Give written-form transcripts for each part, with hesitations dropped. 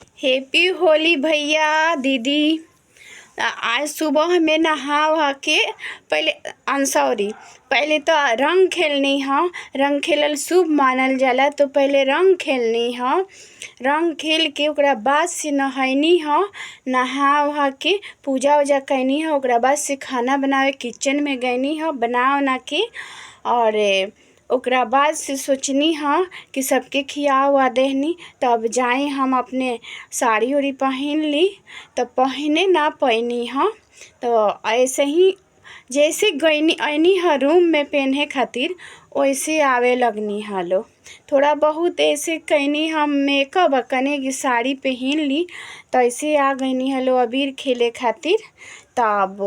Happy Holi भैया दीदी। आज सुबह में नहा वहा के पहले तो रंग खेलनी ह। रंग खेलल शुभ मानल जाला, तो पहले रंग खेलनी ह। रंग खेल के ओकरा बाद से नहैनी ह। नहा वहा के पूजा उजा कैनी ह। ओकरा बाद से खाना बनावे किचन में गईनी ह, बना उना के। और ओकरा बाद से सोचनी ह कि सबके खिया हुआ देहनी, तब जाए हम अपने साड़ी उड़ी पहन ली। तो पहने ना पैनी ह, तो ऐसे ही जैसे गईनी ऐनी ह रूम में पहने खातिर, वैसे आवे लगनी ह लो। थोड़ा बहुत ऐसे कैनी हम मेकअप कने की साड़ी पहन ली, तो ऐसे आ गईनी ह लो अबीर खेले खातिर। तब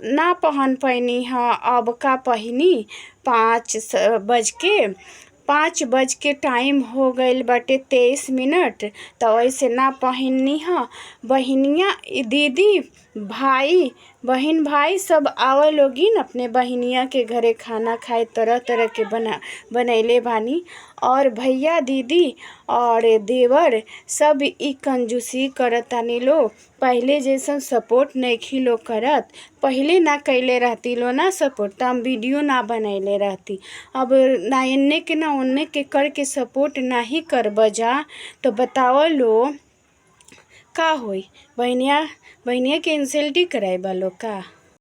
ना पहन पैनी ह। अब का पहिनी 5 बज के टाइम हो गईल बाटे 23 मिनट, तो ऐसे ना पहननी ह। बहिनिया दीदी भाई बहन भाई सब आवे लोगिन अपने बहिनिया के घरे खाना खाए, तरह तरह के बनैले बानी। और भैया दीदी और देवर सब ई कंजूसी करतानी लो। पहले जैसन सपोर्ट नइखी लो करत। पहले ना कैले रहती लो ना सपोर्ट, तो हम वीडियो ना बनैले रहती। अब ना एने के ना ओने के करके सपोर्ट नाही करब जा, तो बताओ लो का होई। बहनिया के इंसल्टी कराई बा लो का।